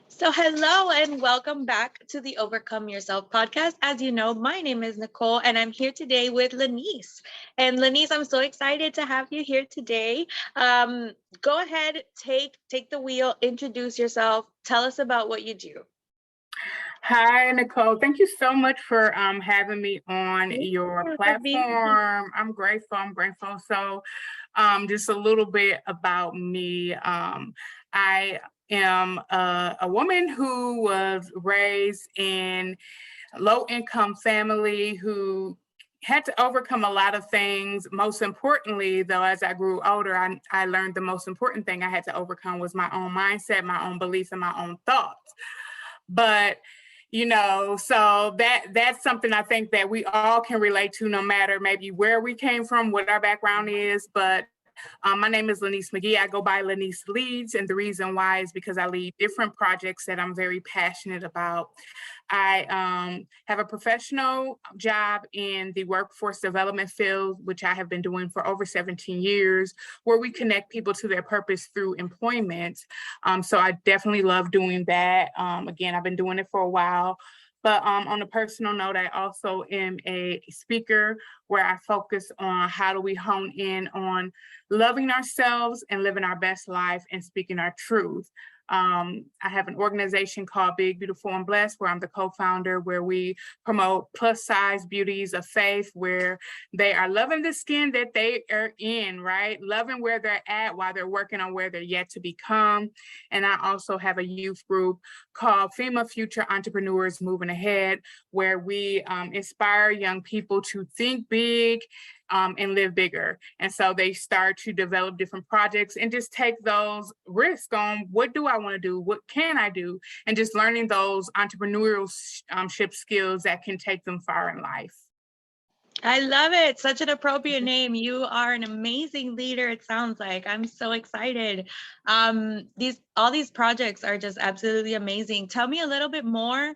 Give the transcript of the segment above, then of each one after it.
So, hello and welcome back to the Overcome Yourself podcast. As you know, my name is Nicole and I'm here today with Laneice. And Laneice, I'm so excited to have you here today. Um, Go ahead, take the wheel, introduce yourself, tell us about what you do. Hi, Nicole. Thank you so much for having me on Thank your you for being here. platform. I'm grateful. So, just a little bit about me. I am a woman who was raised in a low-income family who had to overcome a lot of things. Most importantly, though, as I grew older, I learned the most important thing I had to overcome was my own mindset, my own beliefs, and my own thoughts. But so that's something I think that we all can relate to, no matter maybe where we came from, what our background is. But my name is Laneice McGee. I go by Laneice Leads, and the reason why is because I lead different projects that I'm very passionate about. I have a professional job in the workforce development field, which I have been doing for over 17 years, where we connect people to their purpose through employment. So I definitely love doing that. Again, I've been doing it for a while. But on a personal note, I also am a speaker where I focus on how do we hone in on loving ourselves and living our best life and speaking our truth. I have an organization called Big, Beautiful, and Blessed, where I'm the co-founder, where we promote plus size beauties of faith, where they are loving the skin that they are in, right? Loving where they're at while they're working on where they're yet to become. And I also have a youth group called FEMA Future Entrepreneurs Moving Ahead, where we inspire young people to think big and live bigger. And so they start to develop different projects and just take those risks on what do I want to do? What can I do? And just learning those entrepreneurship skills that can take them far in life. I love it. Such an appropriate name. You are an amazing leader, it sounds like. I'm so excited. All these projects are just absolutely amazing. Tell me a little bit more.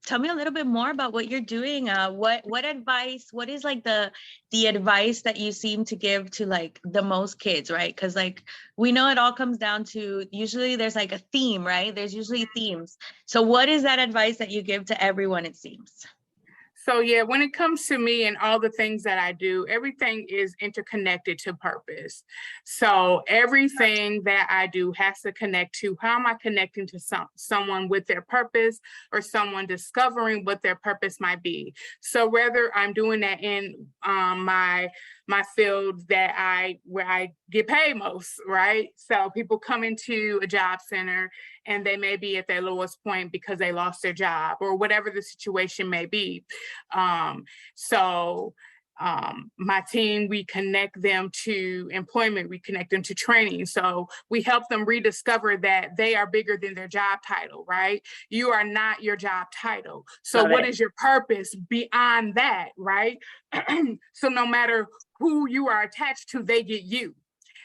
Tell me a little bit more about what you're doing. What advice, what is like the advice that you seem to give to like the most kids, right? Because like we know it all comes down to usually there's like a theme, right? There's usually themes. So what is that advice that you give to everyone, it seems? So yeah, when it comes to me and all the things that I do, everything is interconnected to purpose. So everything that I do has to connect to how am I connecting to someone with their purpose or someone discovering what their purpose might be. So whether I'm doing that in my field where I get paid most, right? So people come into a job center and they may be at their lowest point because they lost their job or whatever the situation may be. My team, we connect them to employment, we connect them to training. So we help them rediscover that they are bigger than their job title, right? You are not your job title. So what is your purpose beyond that, right? So no matter who you are attached to, they get you.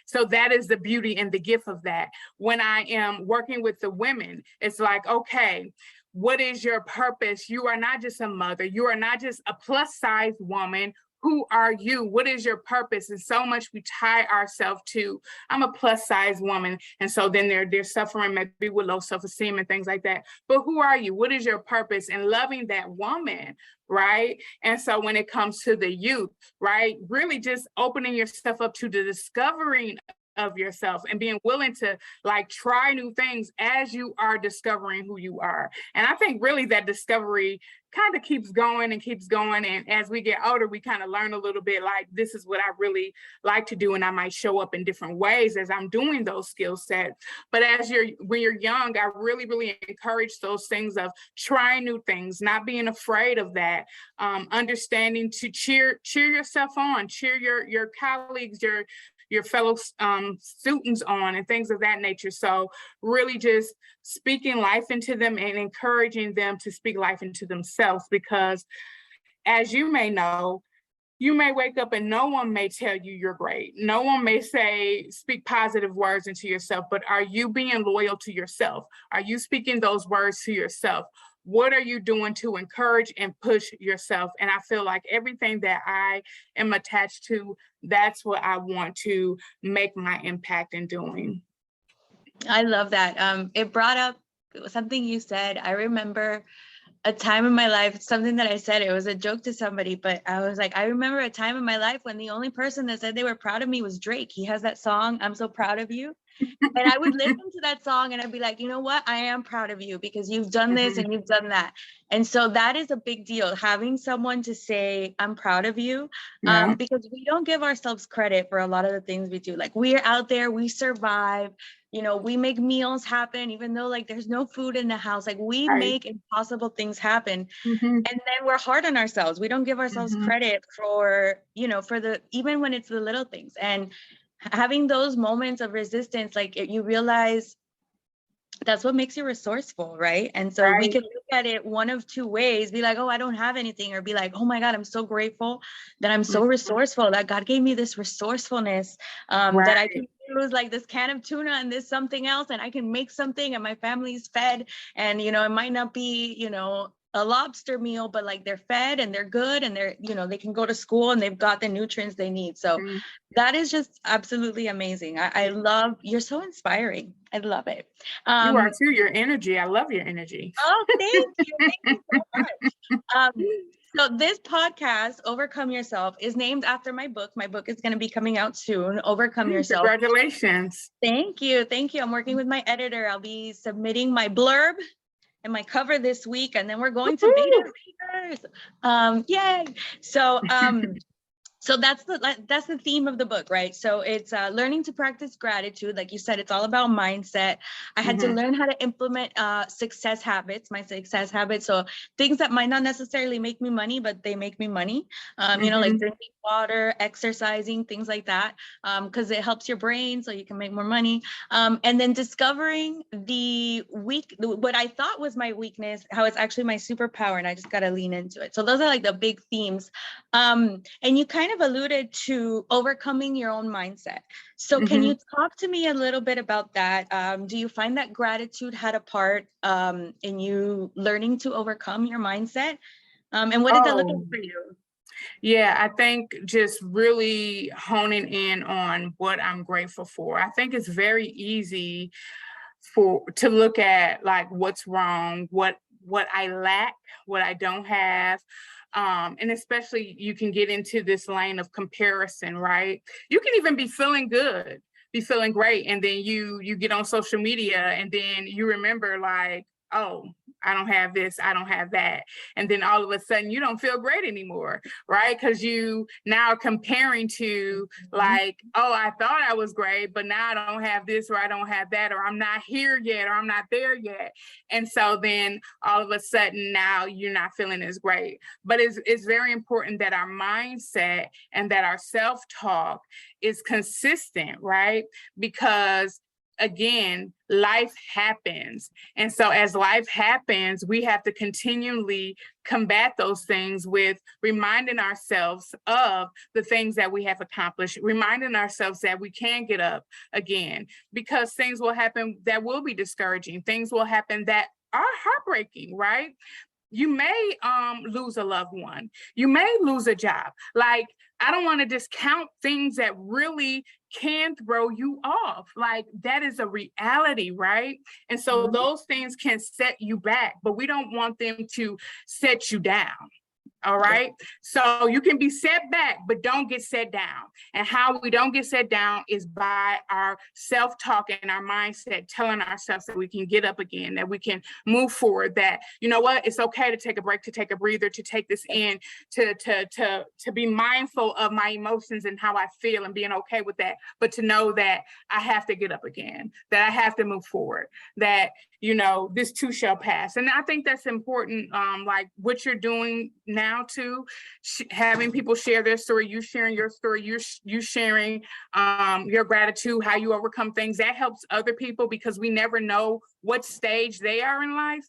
So that is the beauty and the gift of that. When I am working with the women, it's like, okay, what is your purpose? You are not just a mother. You are not just a plus size woman. Who are you? What is your purpose? And so much we tie ourselves to, I'm a plus size woman. And so then they're suffering maybe with low self-esteem and things like that. But who are you? What is your purpose? And loving that woman, right? And so when it comes to the youth, right, really just opening yourself up to the discovering of yourself and being willing to like try new things as you are discovering who you are. And I think really that discovery kind of keeps going and keeps going. And as we get older, we kind of learn a little bit like, this is what I really like to do. And I might show up in different ways as I'm doing those skill sets. But when you're young, I really, really encourage those things of trying new things, not being afraid of that, understanding to cheer yourself on, cheer your colleagues, your fellow students on and things of that nature. So really just speaking life into them and encouraging them to speak life into themselves, because as you may know, you may wake up and no one may tell you you're great. No one may speak positive words into yourself, but are you being loyal to yourself? Are you speaking those words to yourself? What are you doing to encourage and push yourself? And I feel like everything that I am attached to, that's what I want to make my impact in doing. I love that. It brought up something you said. I remember a time in my life, something that I said, it was a joke to somebody, but I was like, I remember a time in my life when the only person that said they were proud of me was Drake. He has that song, I'm So Proud of You. And I would listen to that song and I'd be like, you know what? I am proud of you because you've done this and you've done that. And so that is a big deal, having someone to say, I'm proud of you, Yeah. because we don't give ourselves credit for a lot of the things we do. Like, we're out there, we survive, you know, we make meals happen, even though like there's no food in the house. Like, we Right. make impossible things happen. Mm-hmm. And then we're hard on ourselves. We don't give ourselves Mm-hmm. credit for, you know, for the, even when it's the little things. And having those moments of resistance, like you realize that's what makes you resourceful, right? And so we Right. can look at it one of two ways, be like, oh, I don't have anything, or be like, oh my God, I'm so grateful that I'm so resourceful, that God gave me this resourcefulness, that I can use like this can of tuna and this something else, and I can make something and my family's fed. And, you know, it might not be, you know, a lobster meal, but like they're fed and they're good and they're, you know, they can go to school and they've got the nutrients they need. So Mm-hmm. that is just absolutely amazing. I love, you're so inspiring. I love it. You are too, your energy. I love your energy. Oh, thank you. Thank you so much. So this podcast, Overcome Yourself, is named after my book. My book is going to be coming out soon, Overcome Yourself. Congratulations. Thank you. Thank you. I'm working with my editor. I'll be submitting my blurb and my cover this week, and then we're going to beta readers. Yay. So that's the theme of the book, right? So it's learning to practice gratitude. Like you said, it's all about mindset. I had to learn how to implement success habits, my success habits. So things that might not necessarily make me money, but they make me money. You know, like drinking water, exercising, things like that, because it helps your brain so you can make more money. And then discovering what I thought was my weakness, how it's actually my superpower, and I just got to lean into it. So those are like the big themes. And you kind of alluded to overcoming your own mindset. So can you talk to me a little bit about that? Do you find that gratitude had a part in you learning to overcome your mindset? And what did that look like for you? Yeah, I think just really honing in on what I'm grateful for. I think it's very easy to look at like what's wrong, what I lack, what I don't have. And especially you can get into this lane of comparison, right? You can even be feeling good, be feeling great. And then you get on social media and then you remember like, oh, I don't have this, I don't have that. And then all of a sudden you don't feel great anymore, right? Because you now comparing to like, oh, I thought I was great, but now I don't have this or I don't have that, or I'm not here yet, or I'm not there yet. And so then all of a sudden now you're not feeling as great. But it's very important that our mindset and that our self-talk is consistent, right? Because again, life happens. And so as life happens, we have to continually combat those things with reminding ourselves of the things that we have accomplished, reminding ourselves that we can get up again, because things will happen that will be discouraging. Things will happen that are heartbreaking, right? You may lose a loved one. You may lose a job. Like, I don't want to discount things that really can throw you off. Like, that is a reality, right? And so those things can set you back, but we don't want them to set you down. All right. So you can be set back, but don't get set down. And how we don't get set down is by our self-talk and our mindset, telling ourselves that we can get up again, that we can move forward, that, you know what, it's okay to take a break, to take a breather, to take this in, to be mindful of my emotions and how I feel and being okay with that. But to know that I have to get up again, that I have to move forward, that, you know, this too shall pass. And I think that's important, like what you're doing now too, having people share their story, you sharing your story, you sharing your gratitude, how you overcome things, that helps other people, because we never know what stage they are in life,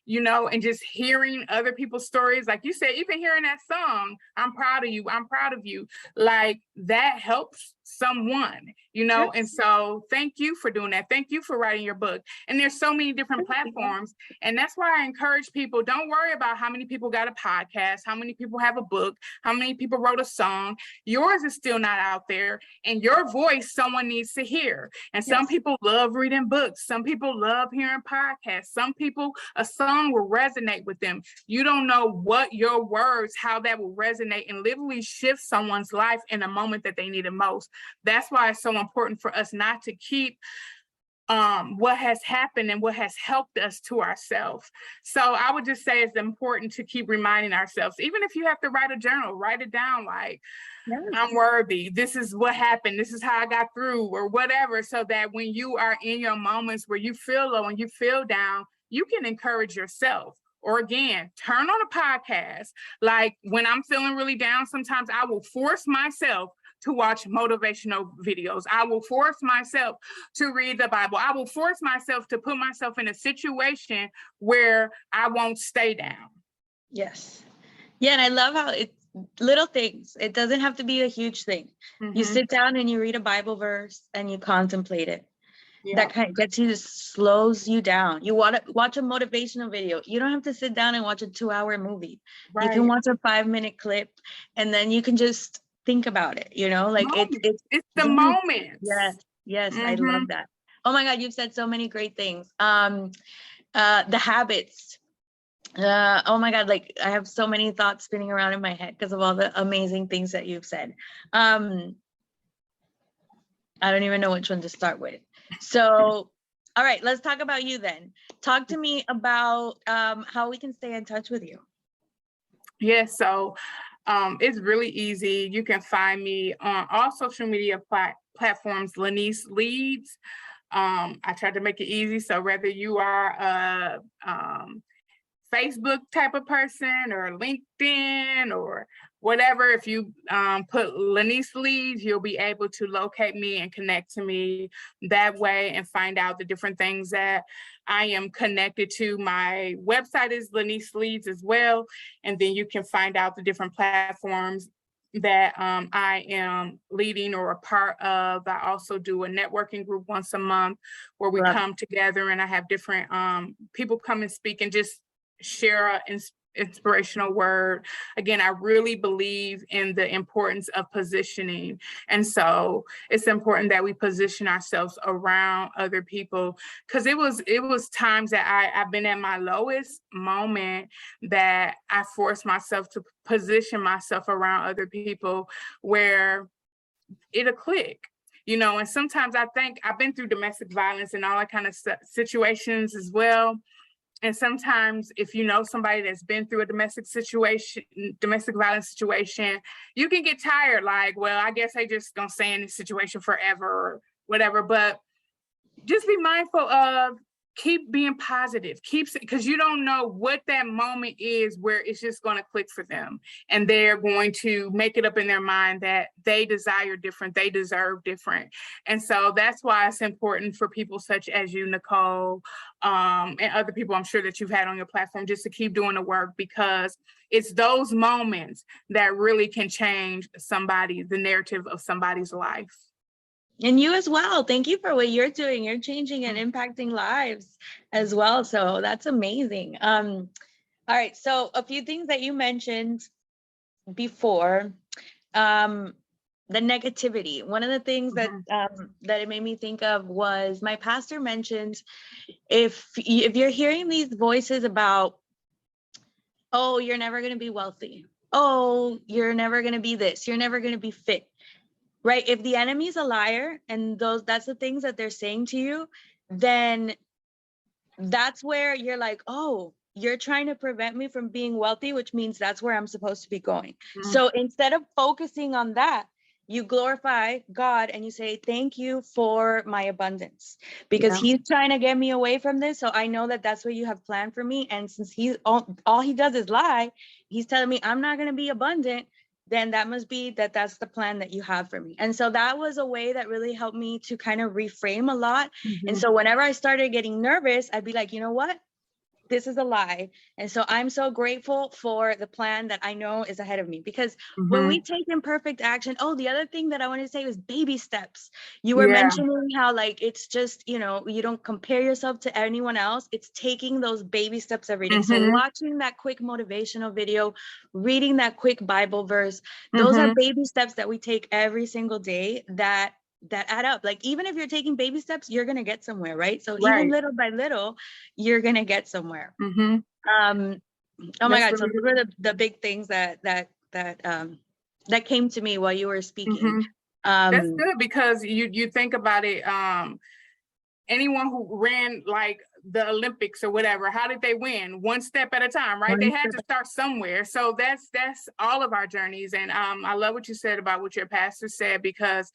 you know, and just hearing other people's stories, like you said, even hearing that song, I'm proud of you, I'm proud of you, like that helps someone, you know. And so thank you for doing that. Thank you for writing your book. And there's so many different platforms. And that's why I encourage people, don't worry about how many people got a podcast, how many people have a book, how many people wrote a song. Yours is still not out there, and your voice someone needs to hear. And some people love reading books. Some people love hearing podcasts. Some people, a song will resonate with them. You don't know what your words, how that will resonate and literally shift someone's life in a moment that they need it most. That's why it's so important for us not to keep what has happened and what has helped us to ourselves. So I would just say it's important to keep reminding ourselves, even if you have to write a journal, write it down like, yes, I'm worthy. This is what happened. This is how I got through or whatever. So that when you are in your moments where you feel low and you feel down, you can encourage yourself. Or again, turn on a podcast. Like when I'm feeling really down, sometimes I will force myself to watch motivational videos. I will force myself to read the Bible. I will force myself to put myself in a situation where I won't stay down. Yes. Yeah, and I love how it's little things. It doesn't have to be a huge thing. You sit down and you read a Bible verse and you contemplate it. Yeah. That kind of gets you, slows you down. You want to watch a motivational video. You don't have to sit down and watch a 2-hour movie. Right. You can watch a 5-minute clip and then you can just think about it, you know, like it's the moment. Yes, I love that. Oh my God, you've said so many great things. The habits. Oh my God, like I have so many thoughts spinning around in my head because of all the amazing things that you've said. I don't even know which one to start with. So, all right, let's talk about you then. Talk to me about how we can stay in touch with you. Yes, so it's really easy. You can find me on all social media platforms, Laneice Leads. I tried to make it easy. So whether you are a Facebook type of person or LinkedIn or whatever, if you put Laneice Leads, you'll be able to locate me and connect to me that way and find out the different things that I am connected to. My website is Laneice Leads as well. And then you can find out the different platforms that I am leading or a part of. I also do a networking group once a month where we come together and I have different people come and speak and just share an inspirational word. Again, I really believe in the importance of positioning. And so it's important that we position ourselves around other people, because it was times that I've been at my lowest moment that I forced myself to position myself around other people where it'll click. You know, and sometimes I think I've been through domestic violence and all that kind of situations as well. And sometimes if you know somebody that's been through a domestic violence situation, you can get tired, like, well, I guess they just gonna stay in this situation forever or whatever. But just be mindful of, keep being positive, because you don't know what that moment is where it's just going to click for them. And they're going to make it up in their mind that they desire different, they deserve different. And so that's why it's important for people such as you, Nicole, and other people I'm sure that you've had on your platform, just to keep doing the work, because it's those moments that really can change the narrative of somebody's life. And you as well. Thank you for what you're doing. You're changing and impacting lives as well. So that's amazing. All right. So a few things that you mentioned before, the negativity. One of the things that it made me think of was my pastor mentioned, if you're hearing these voices about, oh, you're never going to be wealthy. Oh, you're never going to be this. You're never going to be fit. Right? If the enemy's a liar and that's the things that they're saying to you, then that's where you're like, oh, you're trying to prevent me from being wealthy, which means that's where I'm supposed to be going. So instead of focusing on that, you glorify God and you say, thank you for my abundance, because he's trying to get me away from this. So I know that that's what you have planned for me. And since all he does is lie, he's telling me I'm not going to be abundant. Then that must be that's the plan that you have for me. And so that was a way that really helped me to kind of reframe a lot. And so whenever I started getting nervous, I'd be like, you know what? This is a lie. And so I'm so grateful for the plan that I know is ahead of me, because when we take imperfect action, the other thing that I wanted to say was baby steps. You were mentioning how, like, it's just, you don't compare yourself to anyone else. It's taking those baby steps every day. So watching that quick motivational video, reading that quick Bible verse, those are baby steps that we take every single day that that add up. Like, even if you're taking baby steps, you're going to get somewhere, right? So Right. even little by little, you're going to get somewhere. Mm-hmm. Oh my God. That's So really those were the big things that came to me while you were speaking. That's good, because you think about it, anyone who ran like the Olympics or whatever, how did they win? One step at a time, right? They had to start somewhere. So that's all of our journeys. And I love what you said about what your pastor said, because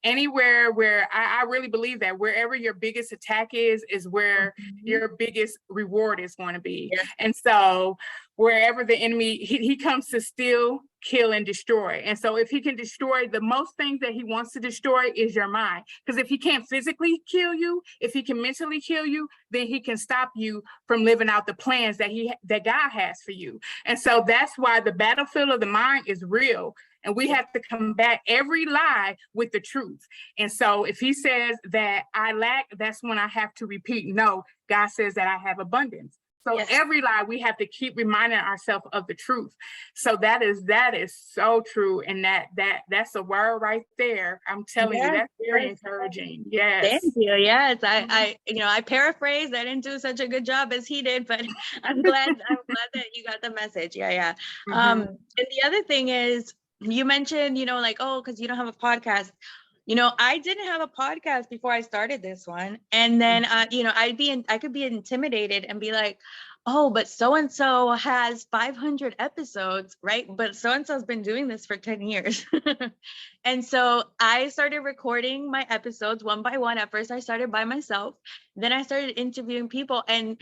anywhere where I really believe that wherever your biggest attack is where your biggest reward is going to be. Yeah. And so wherever the enemy, he comes to steal, kill, and destroy. And so if he can destroy, the most things that he wants to destroy is your mind. Because if he can't physically kill you, if he can mentally kill you, then he can stop you from living out the plans that God has for you. And so that's why the battlefield of the mind is real. And we have to combat every lie with the truth. And so if he says that I lack, that's when I have to repeat, no, God says that I have abundance. So every lie, we have to keep reminding ourselves of the truth. So that is so true. And that's a word right there. I'm telling you, that's very encouraging. Yes. Thank you. Yes. I paraphrased. I didn't do such a good job as he did, but I'm glad that you got the message. Yeah. And the other thing is, you mentioned, like, oh, because you don't have a podcast. I didn't have a podcast before I started this one. And then, I could be intimidated and be like, oh, but so-and-so has 500 episodes, right? But so-and-so's been doing this for 10 years. And so I started recording my episodes one by one. At first, I started by myself. Then I started interviewing people. And,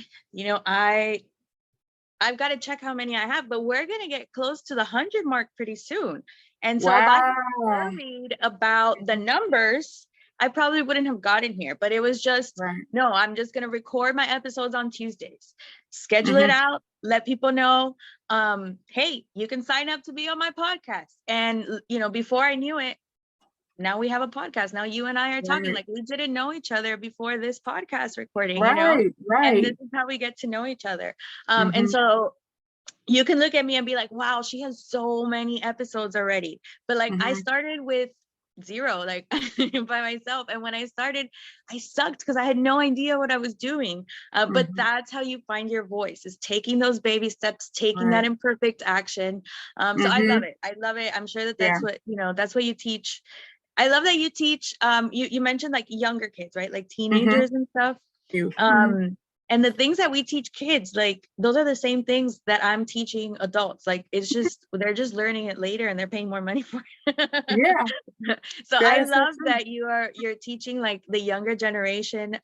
I've got to check how many I have, but we're going to get close to the 100 mark pretty soon. And so if I was worried about the numbers, I probably wouldn't have gotten here. But it was just, no, I'm just going to record my episodes on Tuesdays, schedule it out, let people know, hey, you can sign up to be on my podcast. And, before I knew it, now we have a podcast. Now you and I are talking like we didn't know each other before this podcast recording, And this is how we get to know each other. And so you can look at me and be like, wow, she has so many episodes already. But like, I started with 0, like by myself. And when I started, I sucked because I had no idea what I was doing. But that's how you find your voice, is taking those baby steps, taking that imperfect action. So I love it. I love it. I'm sure that's what, that's what you teach. I love that you teach, you mentioned like younger kids, right? Like teenagers and stuff. And the things that we teach kids, like those are the same things that I'm teaching adults. Like, it's just, they're just learning it later and they're paying more money for it. So I love that you're teaching like the younger generation,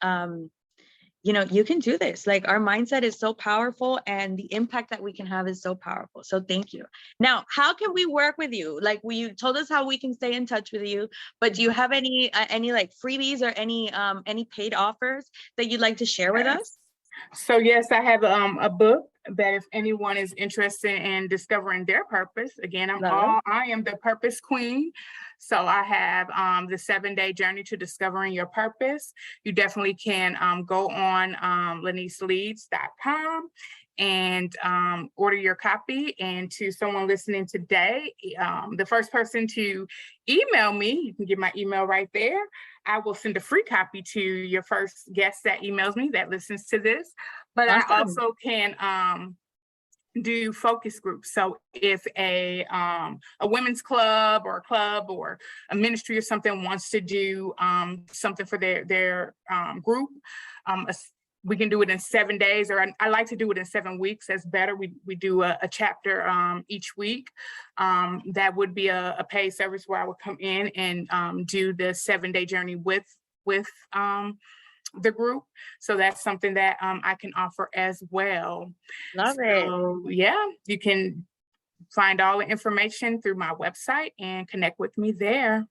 you can do this. Like, our mindset is so powerful and the impact that we can have is so powerful. So thank you. Now, how can we work with you? Like, you told us how we can stay in touch with you, but do you have any like freebies or any paid offers that you'd like to share with us? So yes, I have a book that if anyone is interested in discovering their purpose, again, I am the purpose queen. So I have the 7-day journey to discovering your purpose. You definitely can go on LaneiceLeads.com and order your copy. And to someone listening today, the first person to email me, you can get my email right there. I will send a free copy to your first guest that emails me, that listens to this. But I also can do focus groups. So if a women's club or a ministry or something wants to do something for their group, we can do it in 7 days, or I like to do it in 7 weeks. That's better. We do a chapter each week. That would be a paid service where I would come in and do the 7-day journey with the group. So that's something that I can offer as well. Love it. Yeah, you can find all the information through my website and connect with me there.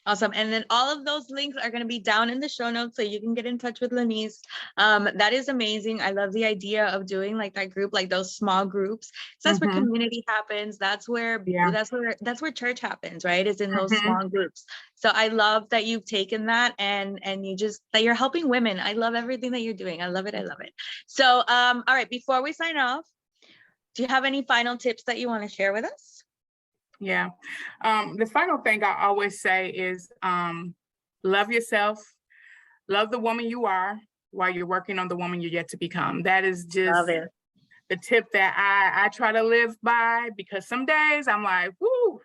Awesome. And then all of those links are going to be down in the show notes, so you can get in touch with Laneice. That is amazing. I love the idea of doing like that group, like those small groups. So that's where community happens. That's where church happens, right? Is in those small groups. So I love that you've taken that and that you're helping women. I love everything that you're doing. I love it. I love it. So, all right, before we sign off, do you have any final tips that you want to share with us? Yeah. The final thing I always say is Love yourself. Love the woman you are while you're working on the woman you're yet to become. That is just Love it. the tip that I try to live by, because some days I'm like, whoo,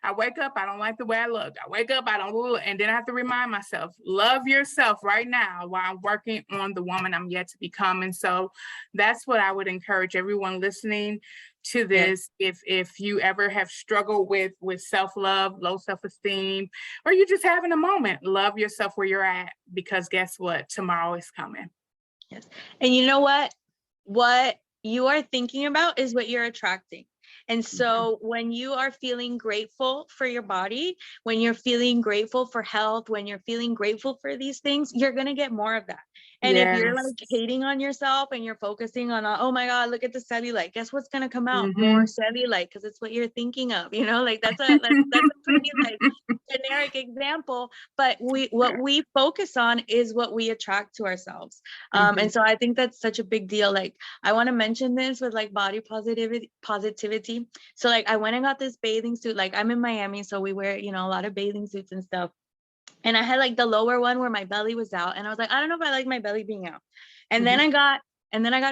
I wake up, I don't like the way I look. I wake up, I don't, and then I have to remind myself, love yourself right now while I'm working on the woman I'm yet to become. And so that's what I would encourage everyone listening to this. If you ever have struggled with self-love, low self-esteem, or you're just having a moment, love yourself where you're at, because guess what? Tomorrow is coming. Yes. And you know what? What you are thinking about is what you're attracting. And so when you are feeling grateful for your body, when you're feeling grateful for health, when you're feeling grateful for these things, you're going to get more of that. And if you're like hating on yourself and you're focusing on, oh my God, look at the cellulite, guess what's going to come out? More cellulite, because it's what you're thinking of, you know, like that's a pretty like generic example, but what we focus on is what we attract to ourselves. And so I think that's such a big deal. Like I want to mention this with like body positivity. So like I went and got this bathing suit. Like I'm in Miami, so we wear, you know, a lot of bathing suits and stuff. And I had like the lower one where my belly was out, and I was like, I don't know if I like my belly being out. And then I got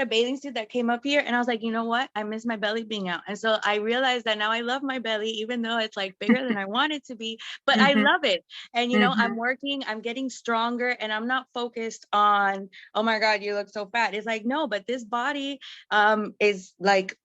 a bathing suit that came up here, and I was like, you know what? I miss my belly being out. And so I realized that now I love my belly, even though it's like bigger than I want it to be, but I love it. And, you know, I'm working, I'm getting stronger, and I'm not focused on, oh my God, you look so fat. It's like, no, but this body is like,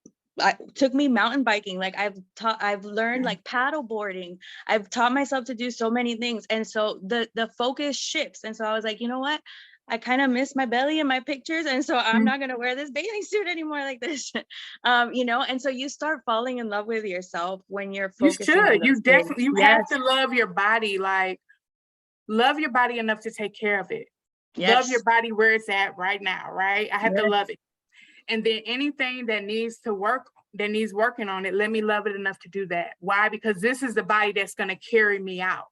took me mountain biking. Like I've learned like paddle boarding. I've taught myself to do so many things. And so the focus shifts. And so I was like, you know what? I kind of miss my belly in my pictures. And so I'm not going to wear this bathing suit anymore like this, you know? And so you start falling in love with yourself when you're focusing. You should. You definitely, you have to love your body. Like love your body enough to take care of it. Love your body where it's at right now, right? I have to love it. And then anything that needs working on it, let me love it enough to do that. Why? Because this is the body that's going to carry me out.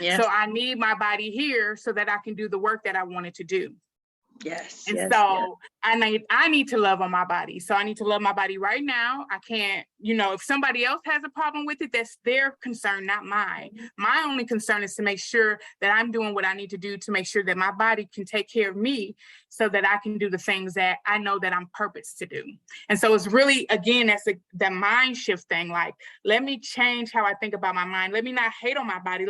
So I need my body here so that I can do the work that I wanted to do. I need to love on my body. So I need to love my body right now. I can't, you know, if somebody else has a problem with it, that's their concern, not mine. My only concern is to make sure that I'm doing what I need to do to make sure that my body can take care of me so that I can do the things that I know that I'm purposed to do. And so it's really, again, that's the mind shift thing. Like, let me change how I think about my mind. Let me not hate on my body.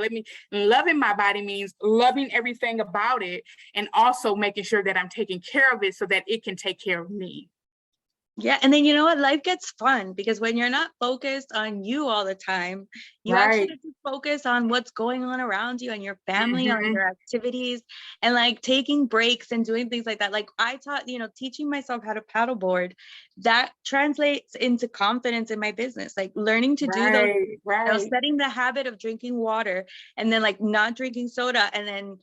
Loving my body means loving everything about it, and also making sure that I'm taking care of it so that it can take care of me. Yeah. And then you know what? Life gets fun because when you're not focused on you all the time, you actually get to focus on what's going on around you and your family, on your activities, and like taking breaks and doing things like that. Like I taught, you know, teaching myself how to paddleboard, that translates into confidence in my business, like learning to do those, you know, setting the habit of drinking water and then like not drinking soda, and then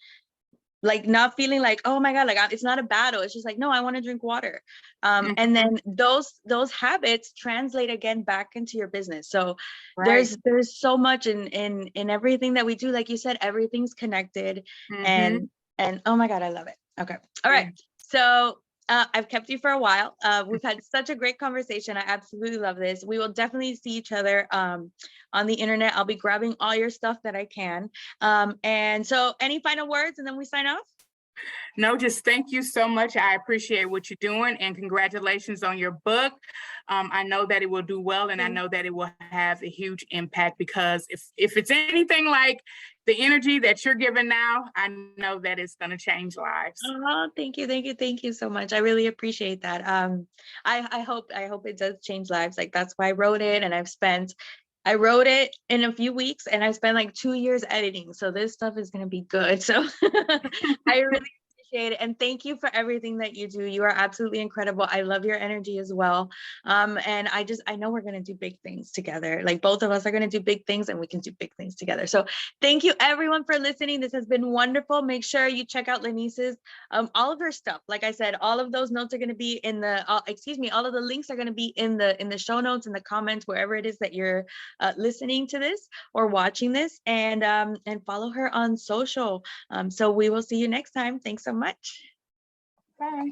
like not feeling like, oh my God, like it's not a battle. It's just like, no, I want to drink water. And then those habits translate again back into your business. So there's so much in everything that we do. Like you said, everything's connected, and oh my God, I love it. Okay. All right. So I've kept you for a while. We've had such a great conversation. I absolutely love this. We will definitely see each other on the internet. I'll be grabbing all your stuff that I can. And so any final words and then we sign off? No, just thank you so much. I appreciate what you're doing, and congratulations on your book. I know that it will do well, and I know that it will have a huge impact, because if it's anything like the energy that you're giving now, I know that it's going to change lives. Oh, thank you so much. I really appreciate that. I hope it does change lives. Like that's why I wrote it, and I wrote it in a few weeks, and I spent like 2 years editing. So this stuff is going to be good. So I really appreciate it. And thank you for everything that you do. You are absolutely incredible. I love your energy as well. And I know we're going to do big things together. Like both of us are going to do big things, and we can do big things together. So thank you everyone for listening. This has been wonderful. Make sure you check out Laneice's, all of her stuff. Like I said, all of those notes are going to be in the, all of the links are going to be in the show notes, in the comments, wherever it is that you're listening to this or watching this, and follow her on social. So we will see you next time. Thanks so much. Bye.